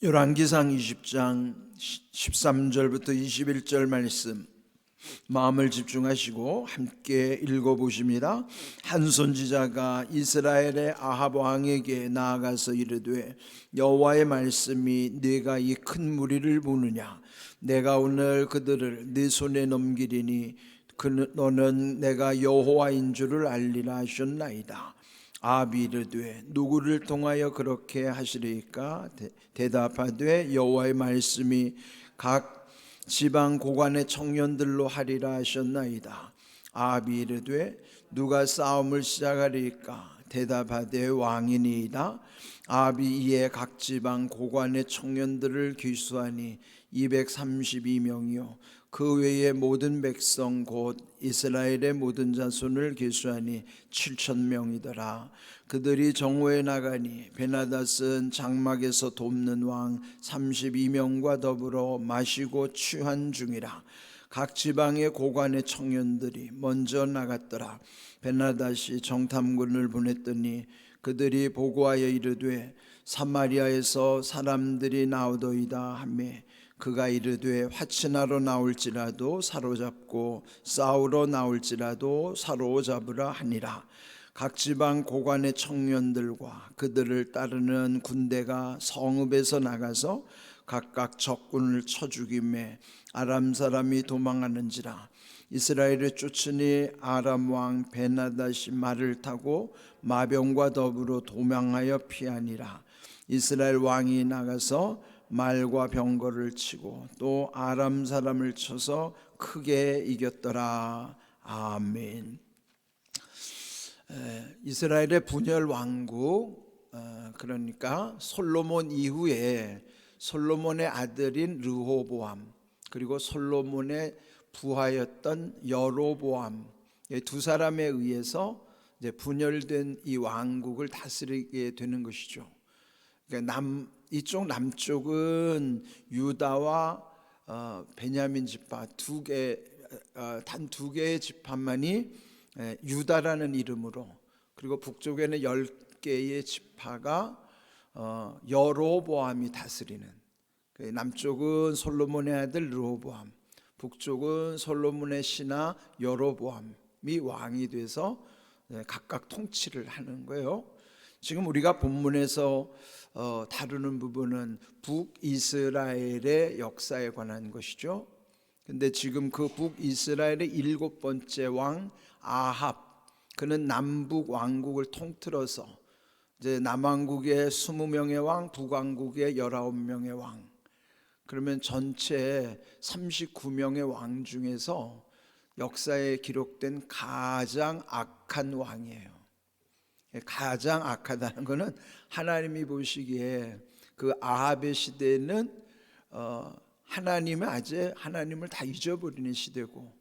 열왕기상 20장 13절부터 21절 말씀 마음을 집중하시고 함께 읽어보십니다. 한 선지자가 이스라엘의 아합 왕에게 나아가서 이르되 여호와의 말씀이 네가 이 큰 무리를 보느냐? 내가 오늘 그들을 네 손에 넘기리니 너는 내가 여호와인 줄을 알리라 하셨나이다. 아합이 이르되 누구를 통하여 그렇게 하시리까? 대답하되 여호와의 말씀이 각 지방 고관의 청년들로 하리라 하셨나이다. 아합이 이르되 누가 싸움을 시작하리까? 대답하되 왕이니이다. 아합이 이에 각 지방 고관의 청년들을 기수하니 232명이요 그 외의 모든 백성 곧 이스라엘의 모든 자손을 계수하니 7,000명이더라. 그들이 정오에 나가니 베나닷은 장막에서 돕는 왕 32명과 더불어 마시고 취한 중이라. 각 지방의 고관의 청년들이 먼저 나갔더라. 베나닷이 정탐군을 보냈더니 그들이 보고하여 이르되 사마리아에서 사람들이 나오더이다 하매 그가 이르되 화친하러 나올지라도 사로잡고 싸우러 나올지라도 사로잡으라 하니라. 각 지방 고관의 청년들과 그들을 따르는 군대가 성읍에서 나가서 각각 적군을 쳐 죽이매 아람 사람이 도망하는지라. 이스라엘을 쫓으니 아람 왕 베나닷이 말을 타고 마병과 더불어 도망하여 피하니라. 이스라엘 왕이 나가서 말과 병거를 치고 또 아람 사람을 쳐서 크게 이겼더라. 아멘. 이스라엘의 분열 왕국, 그러니까 솔로몬 이후에 솔로몬의 아들인 르호보암 그리고 솔로몬의 부하였던 여로보암, 두 사람에 의해서 이제 분열된 이 왕국을 다스리게 되는 것이죠. 그러니까 이쪽 남쪽은 유다와 베냐민 지파 단 두 개의 지파만이 유다라는 이름으로, 그리고 북쪽에는 10개의 지파가 여로보암이 다스리는, 남쪽은 솔로몬의 아들 르호보암, 북쪽은 솔로몬의 신하 여로보암이 왕이 돼서 각각 통치를 하는 거예요. 지금 우리가 본문에서 다루는 부분은 북이스라엘의 역사에 관한 것이죠. 근데 지금 그 북이스라엘의 7번째 왕 아합, 그는 남북 왕국을 통틀어서 이제 남왕국의 20명의 왕, 북왕국의 19명의 왕, 그러면 전체 39명의 왕 중에서 역사에 기록된 가장 악한 왕이에요. 가장 악하다는 것은 하나님이 보시기에 그 아합의 시대는 하나님을 다 잊어버리는 시대고,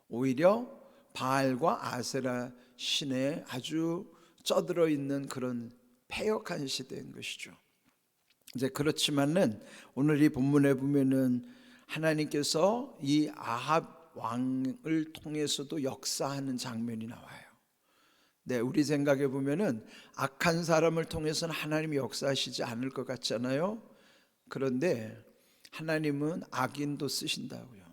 오히려 바알과 아세라 신에 아주 쩌들어 있는 그런 패역한 시대인 것이죠. 이제 그렇지만은 오늘 이 본문에 보면은 하나님께서 이 아합 왕을 통해서도 역사하는 장면이 나와요. 네, 우리 생각해 보면은 악한 사람을 통해서는 하나님이 역사하시지 않을 것 같잖아요. 그런데 하나님은 악인도 쓰신다고요.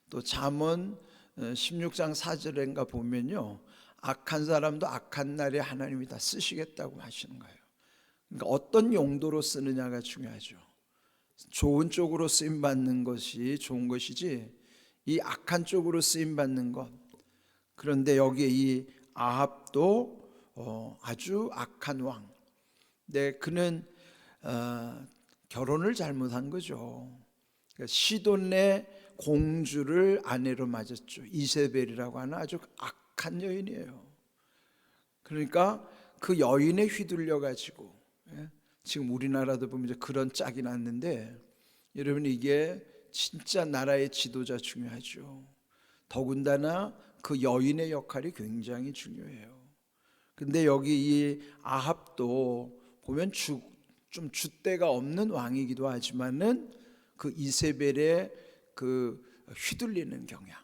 또 잠언 16장 4절인가 보면요, 악한 사람도 악한 날에 하나님이 다 쓰시겠다고 하시는 거예요. 그러니까 어떤 용도로 쓰느냐가 중요하죠. 좋은 쪽으로 쓰임 받는 것이 좋은 것이지 이 악한 쪽으로 쓰임 받는 것. 그런데 여기에 이 아합도 아주 악한 왕. 네, 그는 결혼을 잘못한 거죠. 그러니까 시돈의 공주를 아내로 맞았죠. 이세벨이라고 하는 아주 악한 여인이에요. 그러니까 그 여인에 휘둘려 가지고, 지금 우리나라도 보면 이제 그런 짝이 났는데, 여러분 이게 진짜 나라의 지도자 중요하죠. 더군다나 그 여인의 역할이 굉장히 중요해요. 근데 여기 이 아합도 보면 좀 줏대가 없는 왕이기도 하지만은 그 이세벨의 그 휘둘리는 경향.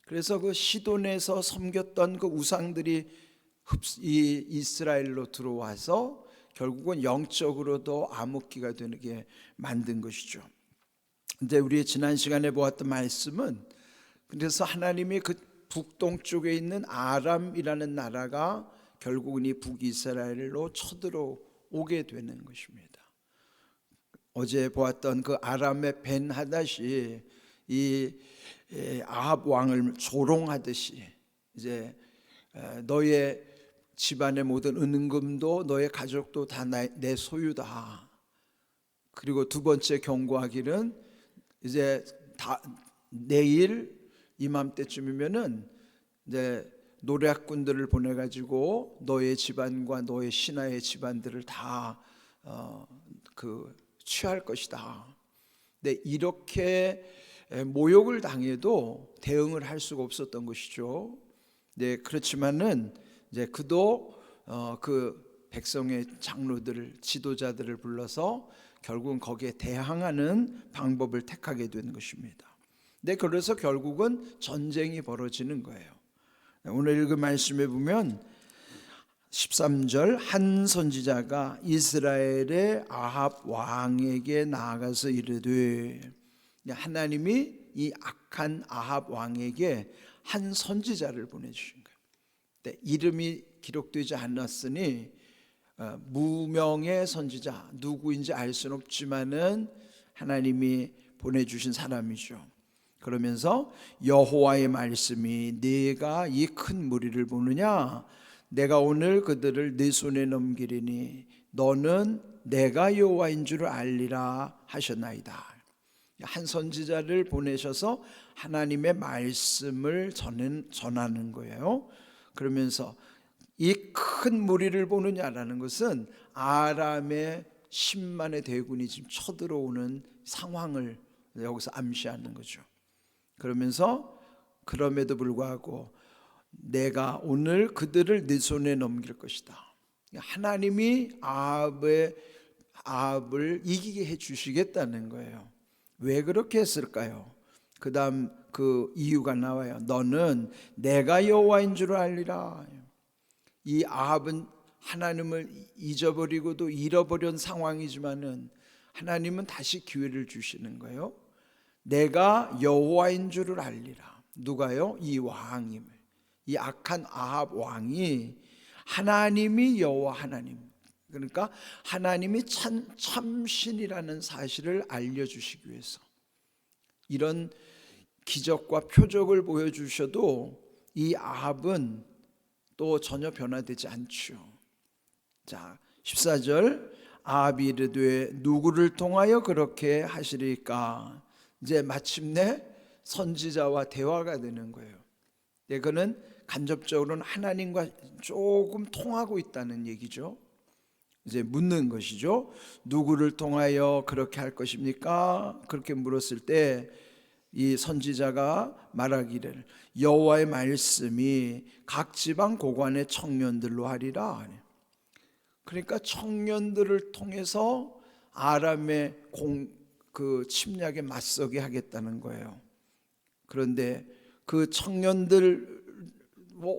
그래서 그 시돈에서 섬겼던 그 우상들이 이 이스라엘로 들어와서 결국은 영적으로도 암흑기가 되게 만든 것이죠. 근데 우리 지난 시간에 보았던 말씀은, 그래서 하나님이 그 북동쪽에 있는 아람이라는 나라가 결국은 이 북이스라엘로 쳐들어오게 되는 것입니다. 어제 보았던 그 아람의 벤하닷이 이 아합 왕을 조롱하듯이, 이제 너의 집안의 모든 은금도 너의 가족도 다 내 소유다. 그리고 두 번째 경고하기는, 이제 내일 이맘때쯤이면은 이제 노략군들을 보내가지고 너의 집안과 너의 신하의 집안들을 다 취할 것이다. 근데 이렇게 모욕을 당해도 대응을 할 수가 없었던 것이죠. 네, 그렇지만은 이제 그도 그 백성의 장로들을, 지도자들을 불러서 결국은 거기에 대항하는 방법을 택하게 된 것입니다. 네, 그래서 결국은 전쟁이 벌어지는 거예요. 오늘 읽은 말씀에 보면 13절, 한 선지자가 이스라엘의 아합 왕에게 나아가서 이르되, 하나님이 이 악한 아합 왕에게 한 선지자를 보내주신 거예요. 네, 이름이 기록되지 않았으니 무명의 선지자, 누구인지 알 수는 없지만은 하나님이 보내주신 사람이죠. 그러면서 여호와의 말씀이, 네가 이 큰 무리를 보느냐? 내가 오늘 그들을 네 손에 넘기리니 너는 내가 여호와인 줄 알리라 하셨나이다. 한 선지자를 보내셔서 하나님의 말씀을 전하는 거예요. 그러면서 이 큰 무리를 보느냐라는 것은 아람의 10만의 대군이 지금 쳐들어오는 상황을 여기서 암시하는 거죠. 그러면서 그럼에도 불구하고 내가 오늘 그들을 네 손에 넘길 것이다. 하나님이 아합을 이기게 해주시겠다는 거예요. 왜 그렇게 했을까요? 그 다음 그 이유가 나와요. 너는 내가 여호와인 줄 알리라. 이 아합은 하나님을 잊어버리고도 잃어버린 상황이지만은 하나님은 다시 기회를 주시는 거예요. 내가 여호와인 줄을 알리라. 누가요? 이 왕임을. 이 악한 아합 왕이 하나님이 여호와 하나님, 그러니까 하나님이 참신이라는 사실을 알려주시기 위해서 이런 기적과 표적을 보여주셔도 이 아합은 또 전혀 변화되지 않죠. 자, 14절, 아합이 이르되 누구를 통하여 그렇게 하시리까? 이제 마침내 선지자와 대화가 되는 거예요. 그는 간접적으로는 하나님과 조금 통하고 있다는 얘기죠. 이제 묻는 것이죠. 누구를 통하여 그렇게 할 것입니까? 그렇게 물었을 때 이 선지자가 말하기를 여호와의 말씀이 각 지방 고관의 청년들로 하리라. 그러니까 청년들을 통해서 아람의 그 침략에 맞서게 하겠다는 거예요. 그런데 그 청년들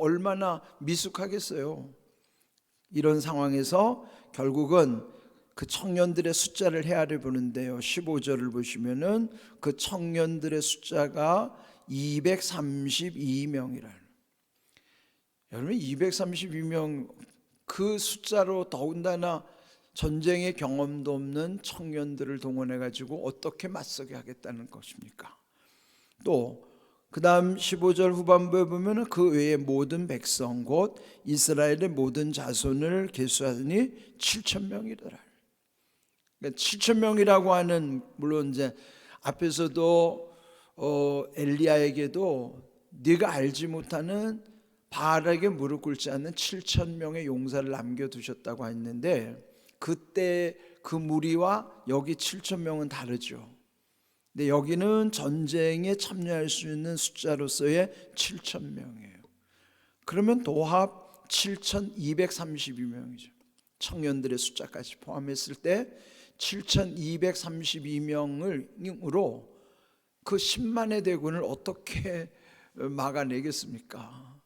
얼마나 미숙하겠어요. 이런 상황에서 결국은 그 청년들의 숫자를 헤아려 보는데요, 15절을 보시면은 그 청년들의 숫자가 232명이라는. 여러분 232명, 그 숫자로 더군다나 전쟁의 경험도 없는 청년들을 동원해 가지고 어떻게 맞서게 하겠다는 것입니까? 또 그 다음 15절 후반부에 보면 그 외의 모든 백성 곧 이스라엘의 모든 자손을 계수하니 7,000명이더라. 그러니까 7,000명이라고 하는, 물론 이제 앞에서도 엘리야에게도 네가 알지 못하는 바알에게 무릎 꿇지 않는 7,000명의 용사를 남겨두셨다고 했는데, 그때 그 무리와 여기 7,000명은 다르죠. 근데 여기는 전쟁에 참여할 수 있는 숫자로서의 7,000명이에요. 그러면 도합 7,232명이죠. 청년들의 숫자까지 포함했을 때 7,232명으로 그 10만의 대군을 어떻게 막아내겠습니까?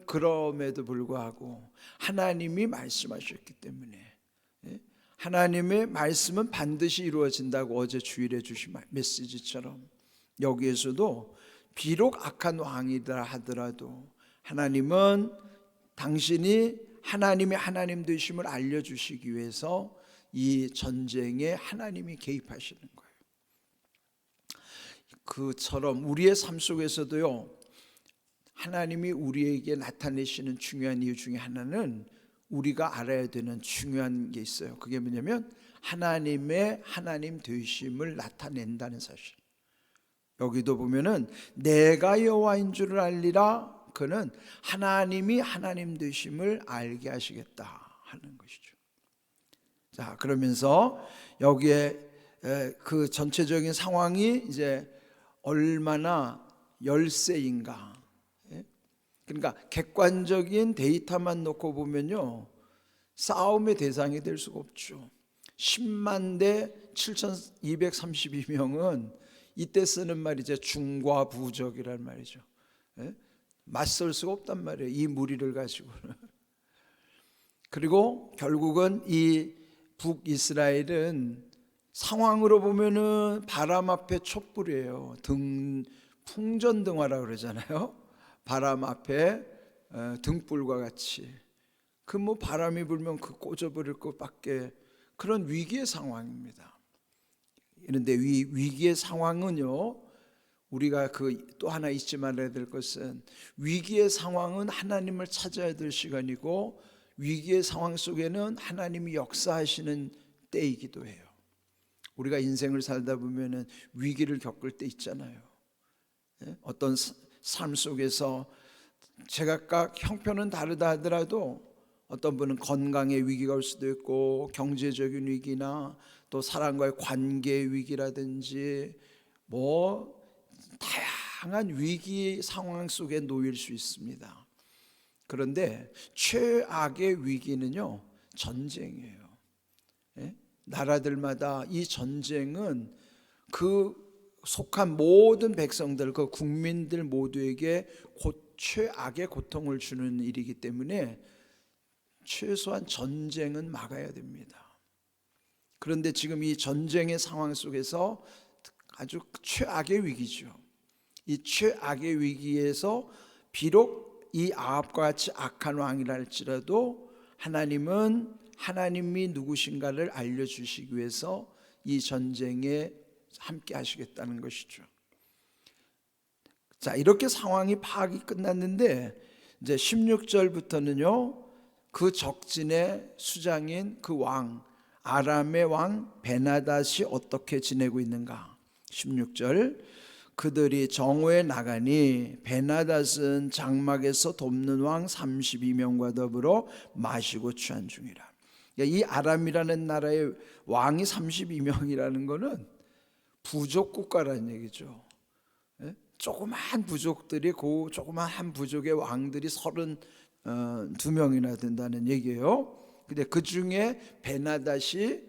그럼에도 불구하고 하나님이 말씀하셨기 때문에, 하나님의 말씀은 반드시 이루어진다고 어제 주일에 주신 메시지처럼 여기에서도 비록 악한 왕이라 하더라도 하나님은 당신이 하나님의 하나님 되심을 알려주시기 위해서 이 전쟁에 하나님이 개입하시는 거예요. 그처럼 우리의 삶 속에서도요, 하나님이 우리에게 나타내시는 중요한 이유 중에 하나는 우리가 알아야 되는 중요한 게 있어요. 그게 뭐냐면 하나님의 하나님 되심을 나타낸다는 사실. 여기도 보면은 내가 여호와인 줄을 알리라, 그는 하나님이 하나님 되심을 알게 하시겠다 하는 것이죠. 자, 그러면서 여기에 그 전체적인 상황이 이제 얼마나 열세인가, 그러니까 객관적인 데이터만 놓고 보면요, 싸움의 대상이 될 수가 없죠. 10만 대 7,232명은 이때 쓰는 말이 이제 중과부적이란 말이죠. 맞설 수가 없단 말이에요, 이 무리를 가지고는. 그리고 결국은 이 북이스라엘은 상황으로 보면은 바람 앞에 촛불이에요. 풍전등화라고 그러잖아요. 바람 앞에 등불과 같이. 그 뭐 바람이 불면 그 꽂아버릴 것밖에, 그런 위기의 상황입니다. 그런데 위기의 상황은요, 우리가 또 하나 잊지 말아야 될 것은 위기의 상황은 하나님을 찾아야 될 시간이고 위기의 상황 속에는 하나님이 역사하시는 때이기도 해요. 우리가 인생을 살다 보면은 위기를 겪을 때 있잖아요. 어떤 삶 속에서 제각각 형편은 다르다 하더라도 어떤 분은 건강의 위기가 올 수도 있고 경제적인 위기나 또 사람과의 관계의 위기라든지 뭐 다양한 위기 상황 속에 놓일 수 있습니다. 그런데 최악의 위기는요, 전쟁이에요. 나라들마다 이 전쟁은 그 속한 모든 백성들, 그 국민들 모두에게 최악의 고통을 주는 일이기 때문에 최소한 전쟁은 막아야 됩니다. 그런데 지금 이 전쟁의 상황 속에서 아주 최악의 위기죠. 이 최악의 위기에서 비록 이 아합과 같이 악한 왕이라 할지라도 하나님은 하나님이 누구신가를 알려주시기 위해서 이 전쟁에 함께 하시겠다는 것이죠. 자, 이렇게 상황이 파악이 끝났는데 이제 16절부터는요, 그 적진의 수장인 그 왕, 아람의 왕 베나닷이 어떻게 지내고 있는가. 16절, 그들이 정오에 나가니 베나닷은 장막에서 돕는 왕 32명과 더불어 마시고 취한 중이라. 이 아람이라는 나라의 왕이 32명이라는 것은 부족 국가라는 얘기죠. 조그만 부족들이, 그 조그만 한 부족의 왕들이 32명이나 된다는 얘기예요. 근데 그 중에 베나닷이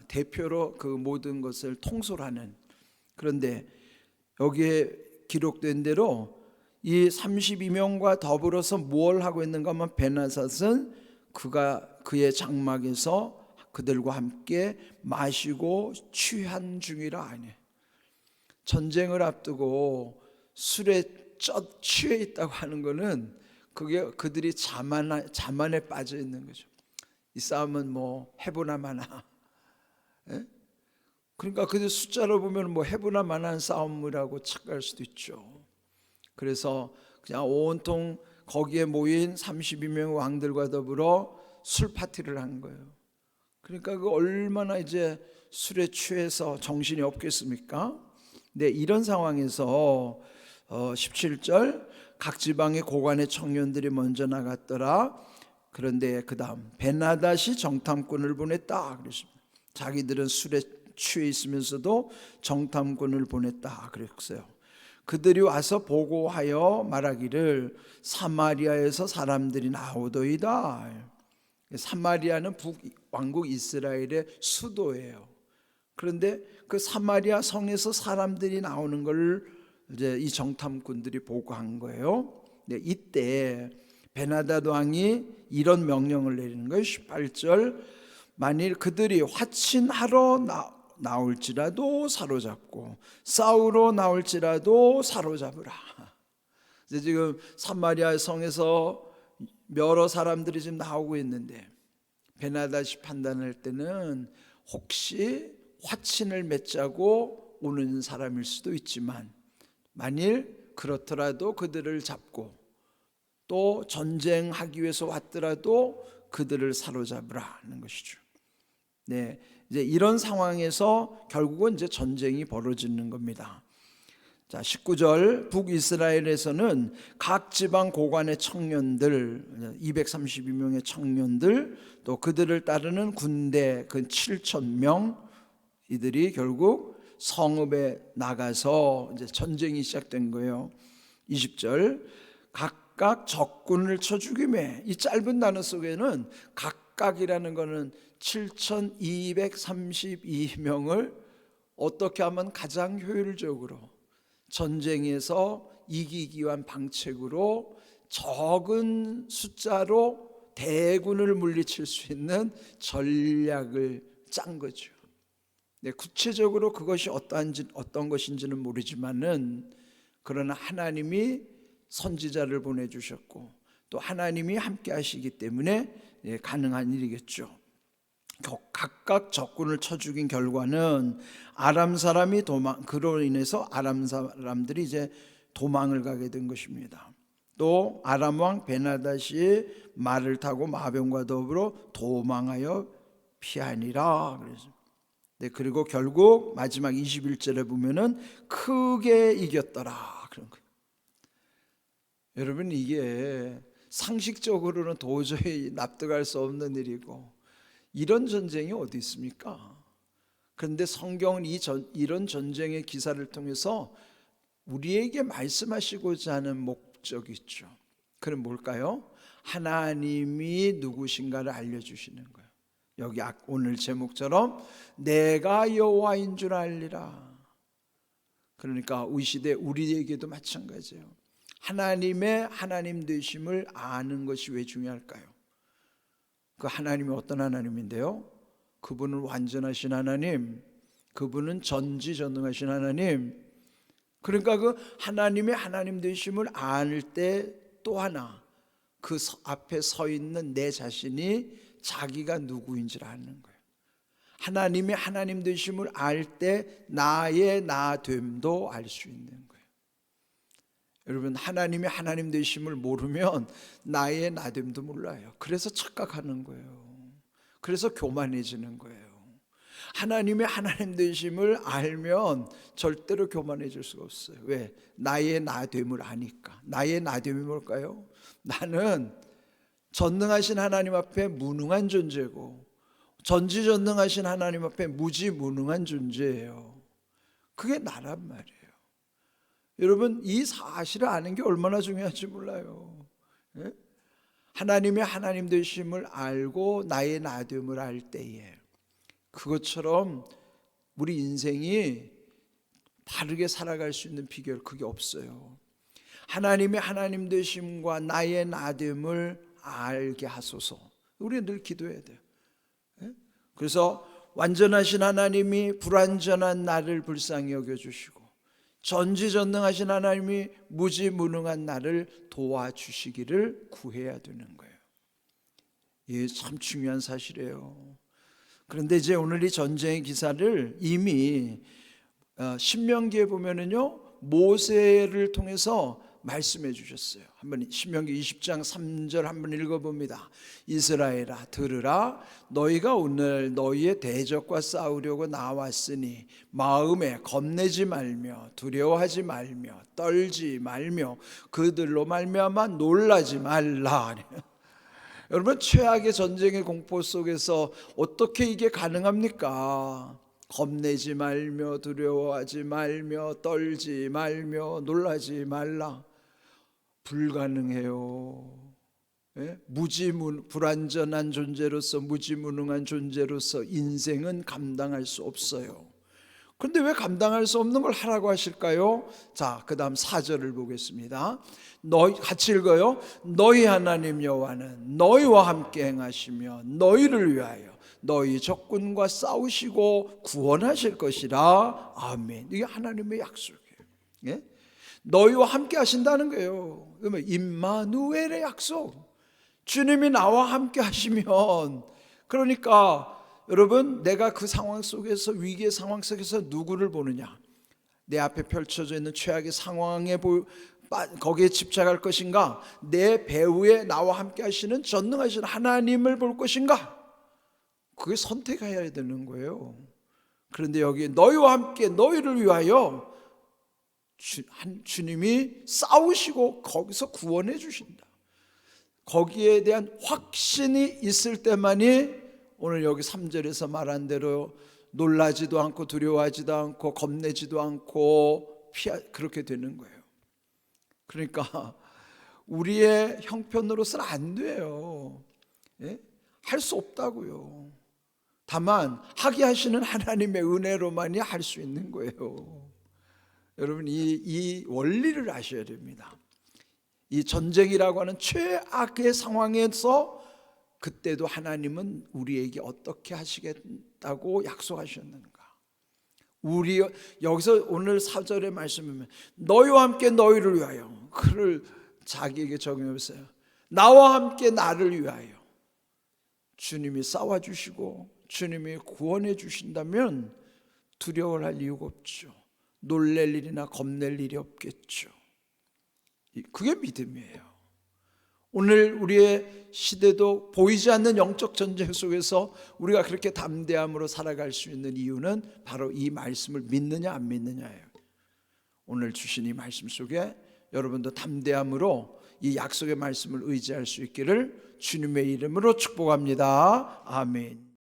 대표로 그 모든 것을 통솔하는. 그런데 여기에 기록된 대로 이 32명과 더불어서 뭘 하고 있는가 하면 베나닷은 그의 장막에서 그들과 함께 마시고 취한 중이라 하네. 전쟁을 앞두고 술에 취해 있다고 하는 것은 그게 그들이 자만에 빠져 있는 거죠. 이 싸움은 뭐 해보나 마나. 그러니까 그들 숫자로 보면 뭐 해보나 마나한 싸움이라고 착각할 수도 있죠. 그래서 그냥 온통 거기에 모인 32명 왕들과 더불어 술 파티를 한 거예요. 그러니까 그 얼마나 이제 술에 취해서 정신이 없겠습니까? 네, 이런 상황에서 17절, 각 지방의 고관의 청년들이 먼저 나갔더라. 그런데 그 다음 베나닷이 정탐꾼을 보냈다 그랬습니다. 자기들은 술에 취해 있으면서도 정탐꾼을 보냈다 그랬어요. 그들이 와서 보고하여 말하기를 사마리아에서 사람들이 나오더이다. 사마리아는 북왕국 이스라엘의 수도예요. 그런데 그 사마리아 성에서 사람들이 나오는 걸 이제 이 정탐꾼들이 보고한 거예요. 네, 이때 베나닷 왕이 이런 명령을 내리는 거예요. 18절, 만일 그들이 화친하러 나올지라도 사로잡고 싸우러 나올지라도 사로잡으라. 이제 지금 사마리아 성에서 여러 사람들이 지금 나오고 있는데 베나닷이 판단할 때는 혹시 화친을 맺자고 오는 사람일 수도 있지만 만일 그렇더라도 그들을 잡고 또 전쟁하기 위해서 왔더라도 그들을 사로잡으라는 것이죠. 네, 이제 이런 상황에서 결국은 이제 전쟁이 벌어지는 겁니다. 자, 19절, 북이스라엘에서는 각 지방 고관의 청년들 232명의 청년들, 또 그들을 따르는 군대 그 7,000명, 이들이 결국 성읍에 나가서 이제 전쟁이 시작된 거예요. 20절, 각각 적군을 쳐 죽이매. 이 짧은 단어 속에는 각각이라는 것은 7,232명을 어떻게 하면 가장 효율적으로 전쟁에서 이기기 위한 방책으로 적은 숫자로 대군을 물리칠 수 있는 전략을 짠 거죠. 네, 구체적으로 그것이 어떤 것인지는 모르지만은 그러나 하나님이 선지자를 보내주셨고 또 하나님이 함께 하시기 때문에 가능한 일이겠죠. 각각 적군을 쳐 죽인 결과는 아람 사람이 그로 인해서 아람 사람들이 이제 도망을 가게 된 것입니다. 또 아람 왕 베나닷이 말을 타고 마병과 더불어 도망하여 피하니라. 그래서 네, 그리고 결국 마지막 21절에 보면은 크게 이겼더라 그런 거예요. 여러분, 이게 상식적으로는 도저히 납득할 수 없는 일이고 이런 전쟁이 어디 있습니까? 그런데 성경은 이런 전쟁의 기사를 통해서 우리에게 말씀하시고자 하는 목적이 있죠. 그럼 뭘까요? 하나님이 누구신가를 알려주시는 거예요. 여기 오늘 제목처럼 내가 여호와인 줄 알리라. 그러니까 이 시대 우리에게도 마찬가지예요. 하나님의 하나님 되심을 아는 것이 왜 중요할까요? 그 하나님이 어떤 하나님인데요? 그분은 완전하신 하나님, 그분은 전지전능하신 하나님. 그러니까 그 하나님의 하나님 되심을 알 때 또 하나 그 앞에 서 있는 내 자신이 자기가 누구인지를 아는 거예요. 하나님의 하나님 되심을 알 때 나의 나됨도 알 수 있는 거예요. 여러분, 하나님의 하나님 되심을 모르면 나의 나됨도 몰라요. 그래서 착각하는 거예요. 그래서 교만해지는 거예요. 하나님의 하나님 되심을 알면 절대로 교만해질 수가 없어요. 왜? 나의 나됨을 아니까. 나의 나됨이 뭘까요? 나는 전능하신 하나님 앞에 무능한 존재고 전지전능하신 하나님 앞에 무지무능한 존재예요. 그게 나란 말이에요. 여러분, 이 사실을 아는 게 얼마나 중요한지 몰라요. 예? 하나님의 하나님 되심을 알고 나의 나됨을 알 때에 그것처럼 우리 인생이 바르게 살아갈 수 있는 비결, 그게 없어요. 하나님의 하나님 되심과 나의 나됨을 알게 하소서. 우리는 늘 기도해야 돼요. 그래서 완전하신 하나님이 불완전한 나를 불쌍히 여겨주시고 전지전능하신 하나님이 무지무능한 나를 도와주시기를 구해야 되는 거예요. 이게 참 중요한 사실이에요. 그런데 이제 오늘 이 전쟁의 기사를 이미 신명기에 보면은요, 모세를 통해서 말씀해 주셨어요. 한번 신명기 20장 3절 한번 읽어봅니다. 이스라엘아, 들으라. 너희가 오늘 너희의 대적과 싸우려고 나왔으니 마음에 겁내지 말며 두려워하지 말며 떨지 말며 그들로 말미암아 놀라지 말라. 여러분, 최악의 전쟁의 공포 속에서 어떻게 이게 가능합니까? 겁내지 말며 두려워하지 말며 떨지 말며 놀라지 말라. 불가능해요. 예? 불완전한 존재로서 무지무능한 존재로서 인생은 감당할 수 없어요. 그런데 왜 감당할 수 없는 걸 하라고 하실까요? 자, 그 다음 4절을 보겠습니다. 너희 같이 읽어요. 너희 하나님 여호와는 너희와 함께 행하시며 너희를 위하여 너희 적군과 싸우시고 구원하실 것이라. 아멘. 이게 하나님의 약속이에요. 예? 너희와 함께 하신다는 거예요. 그러면 임마누엘의 약속. 주님이 나와 함께 하시면, 그러니까 여러분, 내가 그 상황 속에서, 위기의 상황 속에서 누구를 보느냐? 내 앞에 펼쳐져 있는 최악의 상황에 거기에 집착할 것인가? 내 배후에 나와 함께 하시는 전능하신 하나님을 볼 것인가? 그게 선택해야 되는 거예요. 그런데 여기 너희와 함께 너희를 위하여 주님이 싸우시고 거기서 구원해 주신다. 거기에 대한 확신이 있을 때만이 오늘 여기 3절에서 말한 대로 놀라지도 않고 두려워하지도 않고 겁내지도 않고 그렇게 되는 거예요. 그러니까 우리의 형편으로서는 안 돼요. 예? 할 수 없다고요. 다만 하게 하시는 하나님의 은혜로만이 할 수 있는 거예요. 여러분, 이 원리를 아셔야 됩니다. 이 전쟁이라고 하는 최악의 상황에서 그때도 하나님은 우리에게 어떻게 하시겠다고 약속하셨는가? 우리 여기서 오늘 4절의 말씀이면 너희와 함께 너희를 위하여, 그를 자기에게 적용해보세요. 나와 함께 나를 위하여 주님이 싸워주시고 주님이 구원해 주신다면 두려워할 이유가 없죠. 놀랄 일이나 겁낼 일이 없겠죠. 그게 믿음이에요. 오늘 우리의 시대도 보이지 않는 영적 전쟁 속에서 우리가 그렇게 담대함으로 살아갈 수 있는 이유는 바로 이 말씀을 믿느냐 안 믿느냐예요. 오늘 주신 이 말씀 속에 여러분도 담대함으로 이 약속의 말씀을 의지할 수 있기를 주님의 이름으로 축복합니다. 아멘.